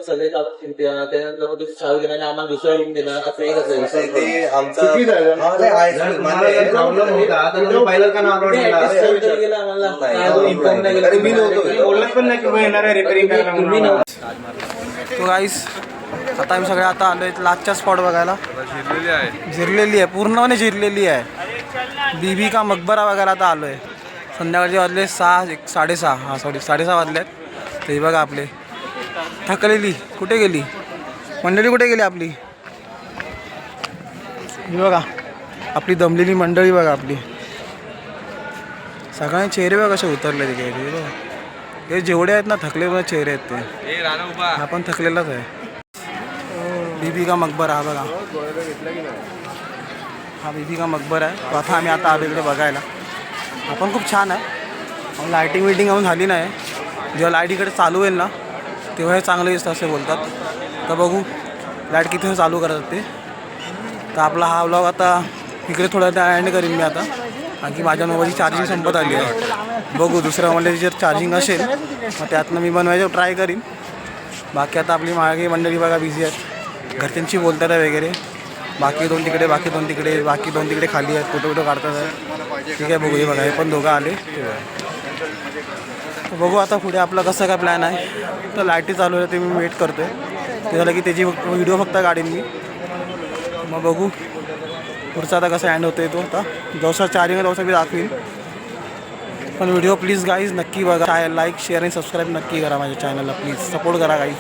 सगळे त्यानंतर मग चालू केला आणि आम्हाला दुसरा रूम दिला. असं एक असेल ते आमचा प्रॉब्लेम होता. आता तुम्ही पहिलं का नाव गेला आम्हाला इन्फॉर्म नाही केलं. मी नव्हतो बोलत पण नाही की येणार आहे रिपेअरिंग करायला तुम्ही म्हणून. तो गाईस आता आम्ही सगळे आता आलोय लास्टचा स्पॉट बघायला. जिरलेली आहे, पूर्णपणे जिरलेली आहे. बीबी का मकबरा बघायला आता आलोय. संध्याकाळचे वाजले 6:30. हां सॉरी 6:30 वाजले आहेत. ते बघा आपले थकलेली कुठे गेली मंडळी, कुठे गेली आपली. ही बघा आपली दमलेली मंडळी बघा आपली. सगळ्यांचे चेहरे बघा कसे उतरले तिकडे. बघा हे जेवढे आहेत ना थकलेले चेहरे आहेत ते. हा पण थकलेलाच आहे. बीबी का मकबरा हा बघा, हा बीबी का मकबरा आहे. तो आता आलो इकडे बघायला. हा पण खूप छान आहे. लायटिंग विटिंग अजून झाली नाही. जेव्हा लाईट इकडे चालू होईल ना तेव्हा हे चांगलं दिसतं असे बोलतात. तर बघू लाईट किती चालू करतात ते. तर आपला हा व्लॉग आता इकडे थोडा एंड करीन मी आता, कारण की माझ्या मोबाईलची चार्जिंग संपत आली आहे. बघू दुसऱ्या मोबाईलची जर चार्जिंग असेल मग त्यातनं मी बनवायचं ट्राय करीन. बाकी आता आपली मागे मंडळी बघा बिझी आहेत, घरच्यांशी बोलतात आहे वगैरे. बाकी दोन तिकडे खाली आहेत, फोटो काढतात आहे. ठीक आहे बघू. हे बघा हे पण दोघं आले. बघू आता पुढे आपला कसं काय प्लॅन आहे. तर लाईटी चालू आहे ते मी वेट करतो आहे. ते झालं की त्याची व्हिडिओ फक्त काढीन मी. मग बघू पुढचा आता कसा एंड होतो आहे तो. आता जवसा चार्जिंग जवसा मी दाखवीन. पण व्हिडिओ प्लीज गाईज नक्की बघा. लाईक शेअर आणि सबस्क्राईब नक्की करा माझ्या चॅनलला. प्लीज सपोर्ट करा गाईज.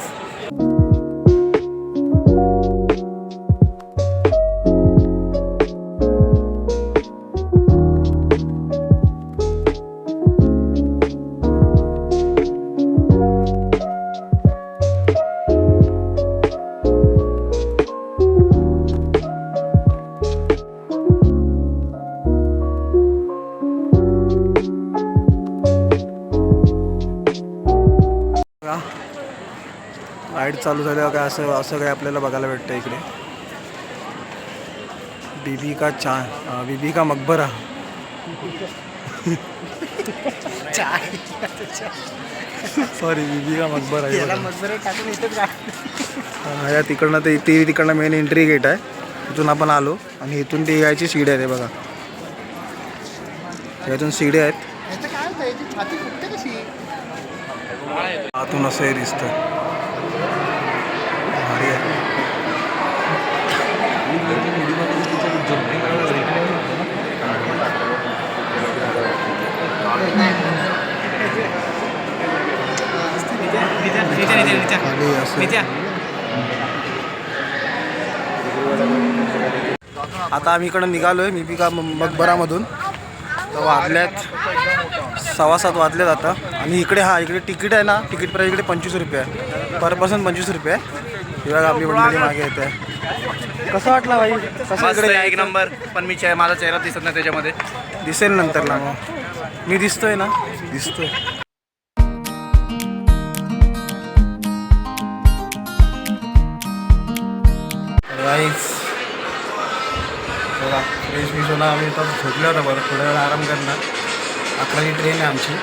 लाईट चालू झाल्यावर काय असं काय आपल्याला बघायला भेटतं इकडे. बीबी का मकबरा. सॉरी बीबी का मकबरा. या तिकडनं ते तिकडनं मेन एंट्री गेट आहे. इथून आपण आलो आणि इथून ती यायची सीडी आहे. ते बघा यातून सीडी आहेत. आतून असं हे दिसतं. आता आम्ही इकडं निघालोय बीबी का मकबरामधून. तर वाजल्यात 6:15 वाजलेत आता. आणि इकडे इकडे तिकीट आहे ना, तिकीट प्राईस इकडे 25 रुपये आहे. पर पर्सन 25 रुपये आहे. हे बघा आपली मंडळी मागे येते. कसं वाटलं भाई? कसं इकडे एक नंबर. पण मी माझा चेहरा दिसत नाही त्याच्यामध्ये. दिसेल नंतर ना. मग मी दिसतोय ना, दिसतोय. बघा फ्रेश फ्रेश होणार. आम्ही तर झोपलो होता बरं. थोड्या वेळ आराम करणार. 11ची ट्रेन आहे आमची.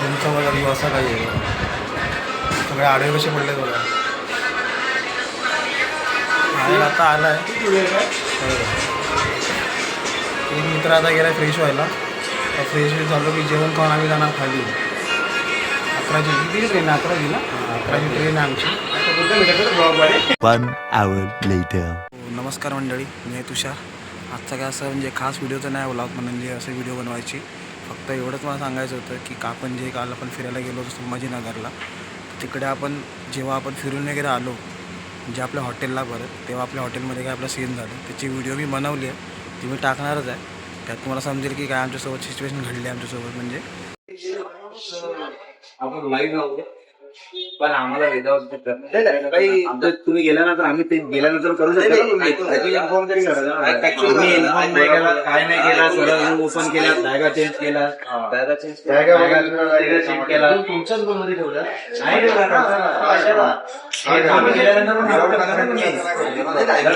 रूमचा बघा व्यू असा काही आहे. सगळे आडवे कसे पडले बघा. आता आला आहे एक मित्र. आता गेला फ्रेश व्हायला. तर फ्रेश झालो की जेवण खाऊन आम्ही जाणार खाली. 11ची किती ट्रेन आहे? 11ची ना. 11ची ट्रेन आहे आमची. नमस्कार मंडळी, मी आहे तुषार. आजचा काय असं म्हणजे खास व्हिडिओचं नाही व्लॉग म्हणजे असं व्हिडिओ बनवायची. फक्त एवढंच मला सांगायचं होतं की आपण काल आपण फिरायला गेलो होतो संभाजीनगरला. तिकडे आपण जेव्हा आपण फिरून वगैरे आलो म्हणजे आपल्या हॉटेलला परत, तेव्हा आपल्या हॉटेलमध्ये काय आपला सीन झालं त्याची व्हिडिओ मी बनवली आहे. ती मी टाकणारच आहे. त्यात तुम्हाला समजेल की काय आमच्यासोबत सिच्युएशन घडली आमच्यासोबत. म्हणजे आपण लाईव्ह राहू पण आम्हाला विदाउट काही तुम्ही गेल्यानंतर आम्ही ते गेल्यानंतर करू शकतो. इन्फॉर्म तरी आम्ही इन्फॉर्म नाही केला, काय नाही केला. सरळ ओपन केला, बॅगा चेंज केला, चेंज केला. तुमच्याच रूममध्ये ठेवलं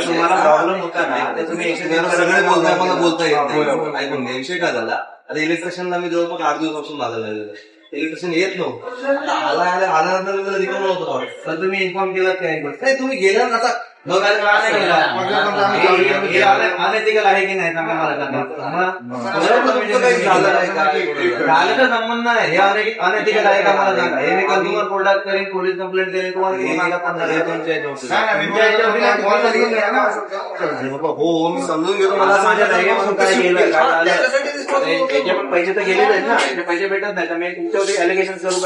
तुम्हाला प्रॉब्लेम होता ना तर तुम्ही सगळे बोलताय मला बोलता येत नाही. ऐकून घ्या विषय काय झाला. आता इलेक्ट्रिशियनला मी जवळपास 8 दिवसापासून मागायला लागलेलं. इलेक्ट्रिशियन येत नव्हतं. आल्यानंतर रिकामं होतं. तर तुम्ही इन्फॉर्म केलं काय? नाही, तुम्ही गेला ना आता मग अनएथिकल आहे की नाही सांगा मला. झालं तर संबंध नाही. हे अनएथिकल आहे का मला सांगा. हे मी कंझ्युमर कोर्टात करेन, पोलीस कंप्लेंट करेन, तुम्हाला किती मागा पडणार आहे तुमच्या हो मी समजून घेतो. मला माझ्या जागेपासून काय गेलं याचे पण पैसे तर गेलेच आहेत ना. पैसे भेटत नाही तर मी तुमच्यावरती ॲलिगेशन करू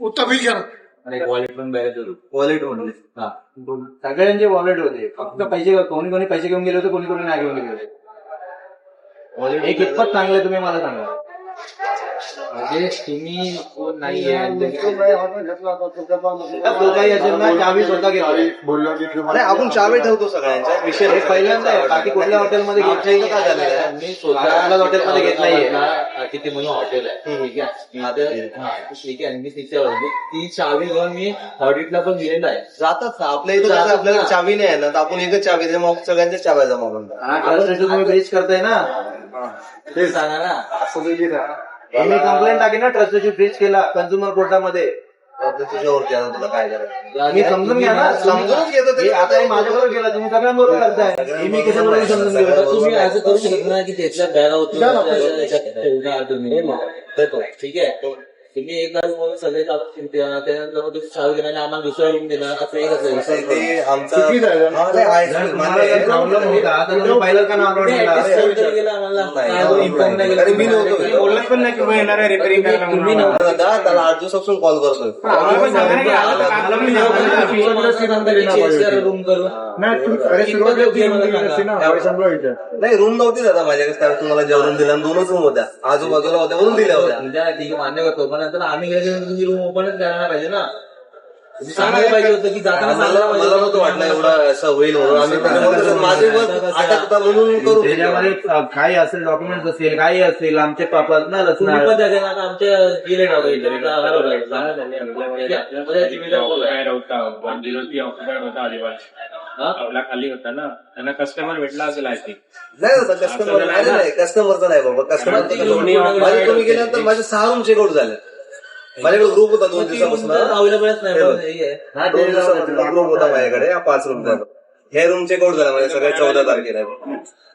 का? आणि वॉलेट पण बॅरेज होतो. वॉलेट म्हणले हा सगळ्यांचे वॉलेट होते. फक्त पैसे कोणी कोणी पैसे घेऊन गेले होते, कोणी कोणी नाही घेऊन गेले होते. वॉलेट हे कितपत चांगले तुम्ही मला सांगा. म्हणजे तुम्ही कोण नाहीये असेल ना चावी स्वतः घ्यावी. नाही आपण चावी ठेवतो सगळ्यांच्या विषय. हे पहिल्यांदा आहे. बाकी कुठल्या हॉटेलमध्ये घेत नाही का झालेलं आहे. मी स्वतः हॉटेलमध्ये घेत नाहीये. किती म्हणून हॉटेल आहे ठीक आहे. ठीक आहे मी तिच्या ती चावी घेऊन मी ऑडिटला पण दिलेलं आहे. जातात ना आपल्या इथं. आपल्याला चावी नाही आहे ना तर आपण एकच चावी दे मग सगळ्यांच्या चाव्या जमा करून तुम्ही ब्रीच करताय ना. ते सांगा ना. मी कंप्लेंट टाकी ना ट्रस्टची ब्रीच केला कंझ्युमर कोर्टामध्ये. तुझ्यावरती आता तुला काय करायचं मी समजून घ्या ना. समजून घेतो. आता हे माझ्याबरोबर गेला तुम्ही सगळ्यांबरोबर करताय. मी कशाबरोबर समजून घेतो. तुम्ही असं करू शकत नाही की त्याच्या बॅगा होतो तुम्ही ठीक आहे. तुम्ही एक गाडी म्हणून सगळे त्यानंतर मग तुम्ही चावी घेणार आम्हाला दुसरा रूम देणार असं एक प्रॉब्लेम होता. तुम्ही पाहिलं का ना मी नव्हतो बोलत पण नाही किंवा येणार आहे रिपेअरिंग करायला. तुम्ही नव्हतं त्याला 8 दिवसापासून कॉल करतोय. रूम करून नाही रूम नव्हती दादा माझ्याकडे. त्यावेळेस तुम्हाला जेवण दिलं 2च रूम होत्या आजूबाजूला होत्या म्हणून दिल्या होत्या. ठीक आहे मान्य करतो पण नंतर आम्ही गेल्यानंतर तुमची रूम ओपनच करायला पाहिजे ना. तुम्ही सांगायला पाहिजे होतं की जाताना मला नव्हतं वाटलं एवढं असं होईल म्हणून. आम्ही माझे अटक होता म्हणून करू. त्याच्यामध्ये काही असेल डॉक्युमेंट असेल काही असेल आमचे पर्सनल तुम्ही पण त्याच्या आता आमच्या गेले खाली होता ना त्यांना कस्टमर भेटला असेल आय थिंक. नाही होता कस्टमर. नाही कस्टमर नाही बाबा. कस्टमर तुम्ही गेल्यानंतर माझे 6 रूम चेकआउट झाले. माझ्याकडे ग्रुप होता 2 दिवसापासून अवेलेबलच नाही. ग्रुप होता माझ्याकडे 5 रूम. हे रूम चेकआउट झाला माझ्या सगळ्या 14 तारखेला.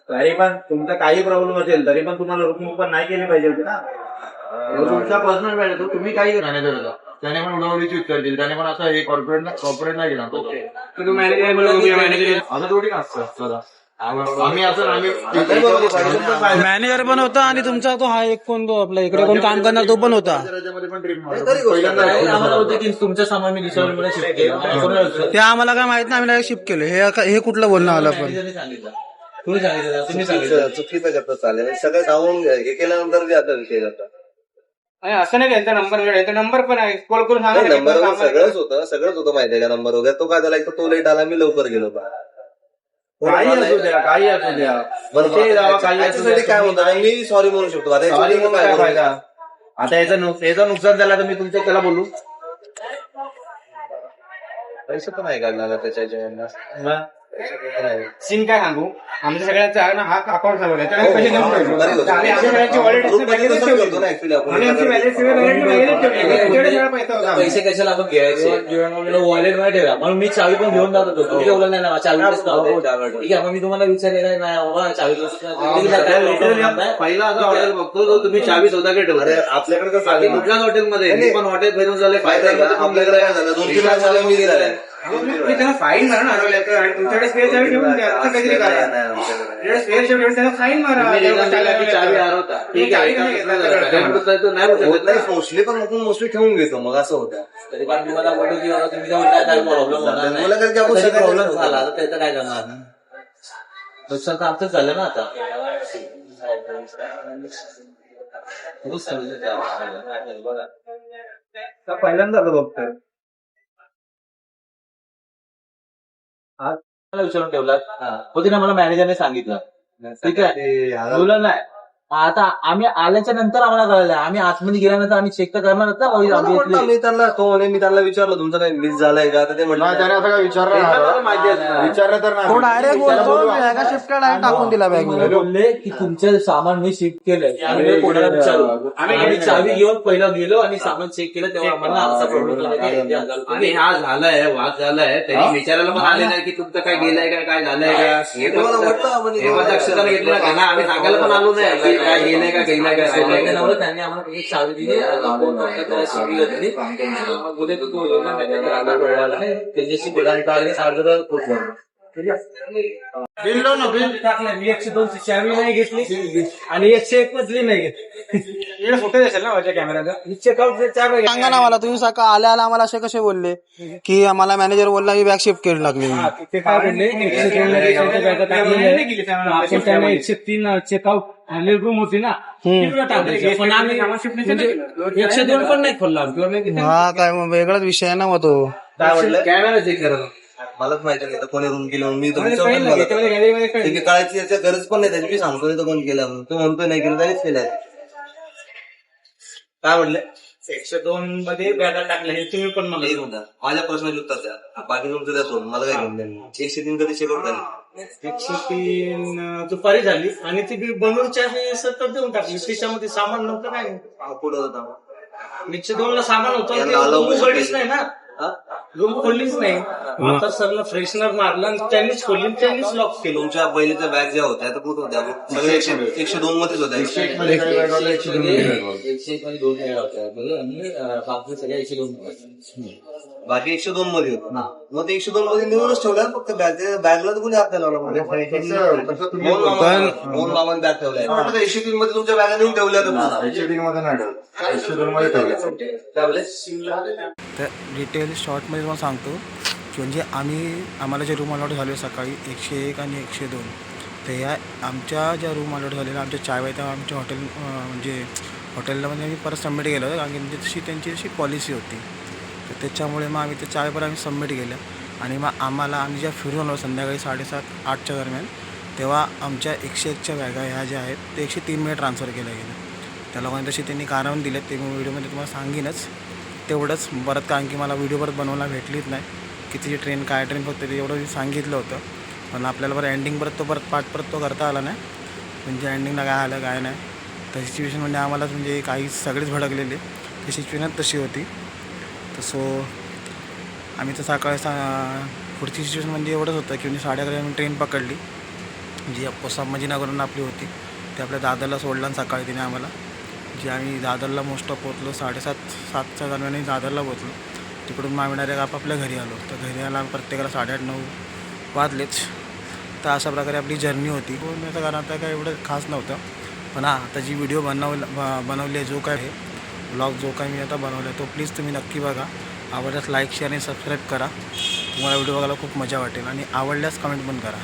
तरी पण तुमचा काही प्रॉब्लेम असेल तरी पण तुम्हाला रूम ओपन नाही केली पाहिजे होती ना. तुमचा पर्सनल मॅटर तुम्ही काही मॅनेजर होता त्याने पण उडावडीची उत्तर दिली. त्याने पण असं हे कॉर्पोरेट नाही गेला असं थोडी असतं. आम्ही असं मॅनेजर पण होता आणि तुमचा तो हा एक कोण तो आपला इकडे कोण काम करणार तो पण होता. आम्हाला होते की तुमचं सामान मी दुसऱ्या शिफ्ट केलं. ते आम्हाला काय माहित नाही. आम्ही शिफ्ट केलं. हे कुठलं बोलणं आलं पण सांगितलं. तुम्ही सांगितलं चुकीचं करता चालेल. सगळं जाऊन हे केल्यानंतर जे आता विषय जातात. असं नाही त्यांचा नंबर पण आहे. कॉल करून नंबर सगळंच होतं माहितीये का. नंबर वगैरे तो काय झाला एक तो लेट आला मी लवकर गेलो. काही असू द्या काही असू द्या काय म्हणतात मी सॉरी म्हणू शकतो. काय फायदा आता याचं नुकसान झालं तर मी तुमच्या त्याला बोलू. पैसे पण आहे का त्याच्या सीन काय सांगू आमच्या सगळ्यांचा आहे ना हा अकाउंट सांगू पैसे पैसे कशाला आपण घ्यायचे वॉलेट मध्ये ठेवा म्हणून मी चावी पण घेऊन जात होतो. तुम्ही ठेवलं नाही ना चावी. ठीक आहे मग मी तुम्हाला विचारलेलं नाही बाबा चावी पहिला असा हॉटेल बघतो तुम्ही चावी स्वतःकडे ठेवता. आपल्याकडे कसं कुठल्याच हॉटेलमध्ये पण हॉटेल भेटून झाले आपल्याकडे काय झालं 2-3 लाख मला मी दिलेला त्यांना फाईन मारा ना हरवल्या आणि तुमच्याकडे स्पेअर चावी ठेवून द्या. असं काहीतरी करा. स्पेअर चावी ठेवून त्यांना फाईन मारा. चावी हरवता ठीक आहे नाही मोस्टली पण आपण मोस्टली ठेवून घेतो मग असं होतं. तरी पण तुम्हाला बोलतो की बाबा तुम्ही काय प्रॉब्लेम होणार प्रॉब्लेम झाला तर त्याचं काय करणार. नुकसान तर आमचंच झालं ना आता. पहिल्यांदा बघतोय मला विचारून ठेवलात होती ना. मला मॅनेजरने सांगितलं ठीक आहे बोललं नाही आता आम्ही आल्याच्या नंतर आम्हाला कळलं. आम्ही आतमध्ये गेल्यानंतर आम्ही चेक तर करणार होता मी त्यांना मी त्यांना विचारलं तुमचं काही मिस झालंय का, तर ते नाही, त्याने असं काय विचारलं विचारलं तर तो नाही. डायरेक्ट बोलतो बॅगा शिफ्ट डायरेक्ट टाकून दिला बॅग मध्ये. बोलले की तुमचं सामान मी शिफ्ट केलंय. आम्ही कोणाला विचारू, आम्ही चावी घेऊन पहिला गेलो आणि सामान चेक केलं तेव्हा आम्हाला आमचा प्रॉब्लेम आणि हा झालाय वाद झालाय, त्यांनी विचारायला पण आले नाही की तुमचं काय गेलंय का, काय झालंय का, हे पण दक्षता घेतली ना त्यांना. आम्ही सांगायला पण आलो नाही की काय गेलंय का, गेलंय का, राहिलंय का. त्यांनी आम्हाला एक चावी दिली, शिकली होती. मग बोलले तू त्यांच्याशी बोलायला सार्जर पोचलं. बिल लाव ना, बिल टाकलं. मी 102 ची चावी नाही घेतली आणि 101 मधली नाही घेतली. फोटो असेल ना माझ्या कॅमेराचा. चेकआउट चावी सांगा ना मला, तुम्ही सकाळ आल्या आम्हाला असे कसे बोलले की आम्हाला मॅनेजर बोलला की बॅग शिफ्ट करून लागली. ते काय बोलले 102 मध्ये बॅगा टाकलेल्या आहेत. आपण त्यांना 103 चेकआउट आणि रूम होती ना तिकडे टाकले. पण आम्ही 102 पण नाही खोलला. हा काय मग वेगळाच विषय आहे ना मग तो. काय म्हटलं, कॅमेरा चेक करा. मलाच माहिती नाही तर कोणी रूम केलं. मी तर कळायची याची गरज पण नाही त्याची. मी सांगतो नाही तर कोण केलं म्हणून. तो म्हणतोय नाही केलं त्यानेच केलंय. काय म्हटलं, 102 मध्ये बॅगा टाकल्या हे तुम्ही पण मला नाही म्हणतात. माझ्या प्रश्नाची उत्तर द्या, बाकी तुमचं द्या सोडून. मला काय घेऊन द्या. 103 कधी चेकआउट झाली? 103 दुपारी झाली आणि ती बनवूनच्या सत्तर देऊन टाकली. त्याच्यामध्ये सामान नव्हतं काय. पुढे होता 102 ला सामान होतं. यांना आलं रूम उघडलीच नाही ना, हा? रूम खोललीच नाही. आता सरला फ्रेशनर मारला आणि त्यांनीच खोलली, त्यांनीच लॉक केलं. तुमच्या पहिलीच्या बॅग ज्या होत्या त्या कुठं होत्या? सगळे 102 मध्येच होत्या. 101 मध्ये 2 वेळा होत्या बरोबर. आणि बाकी सगळ्या 102 बाकी 102 मध्ये होत. मग ते 102 मध्ये निवडूनच ठेवल्या फक्त बॅगला तर कोणी हात नाही लावला. मोहन मामाने बॅग ठेवलाय. 103 मध्ये तुमच्या बॅगा नेऊन ठेवल्या तर 103 मध्ये नाही ठेवलं, 102 मध्ये ठेवलं. तर डिटेल शॉर्टमध्ये तुम्हाला सांगतो की म्हणजे आम्हाला जे रूम अलॉट झाले सकाळी 101 आणि 102, तर या आमच्या ज्या रूम अलॉट झालेल्या आमच्या चाव्या त्या आमच्या हॉटेलला म्हणजे आम्ही परत सबमिट केलं होतं. कारण की म्हणजे त्यांची अशी पॉलिसी होती. तर त्याच्यामुळे मग आम्ही त्या चाव्या परत आम्ही सबमिट केल्या. आणि मग आम्ही ज्या फिरून आलो संध्याकाळी 7:30-8च्या दरम्यान, तेव्हा आमच्या 101च्या बॅगा ह्या ज्या आहेत ते 103 मध्ये ट्रान्सफर केल्या गेल्या. त्या लोकांनी तशी त्यांनी कारण दिलेत, ते मी व्हिडिओमध्ये तुम्हाला सांगेनच. तेवढंच परत, कारण की मला व्हिडिओ परत बनवायला भेटलीच नाही की तिची ट्रेन काय ट्रेन, फक्त ते एवढं सांगितलं होतं. पण आपल्याला परत एंडिंग परत तो करता आला नाही. म्हणजे एंडिंगला काय आलं काय नाही. तर सिच्युएशन म्हणजे आम्हाला म्हणजे काही सगळेच भडकलेले. ती सिच्युएशन तशी होती. तर सो आम्ही तर सकाळी पुढची सिच्युएशन म्हणजे एवढंच होतं की म्हणजे 11:30 आम्ही ट्रेन पकडली जी संभाजीनगरवरून आपली होती. ते आपल्या दादरला सोडला आणि सकाळी तिने आम्हाला, जी आम्ही दादरला मोस्ट ऑफ पोचलो 7:30-7च्या दरम्यान दादरला पोचलो. तिकडून मग आम्ही डायरेक्ट आपापल्या घरी आलो. तर घरी आला प्रत्येकाला 8:30-9 वाजलेच. तर अशा प्रकारे आपली जर्नी होती. बोलण्याचं कारण आता काय एवढं खास नव्हतं. पण हां, आता जी व्हिडिओ बनवली आहे, जो काय आहे ब्लॉग जो काय मी आता बनवला आहे, तो प्लीज तुम्ही नक्की बघा. आवडल्यास लाईक, शेअर आणि सबस्क्राईब करा. तुम्हाला व्हिडिओ बघायला खूप मजा वाटेल. आणि आवडल्यास कमेंट पण करा.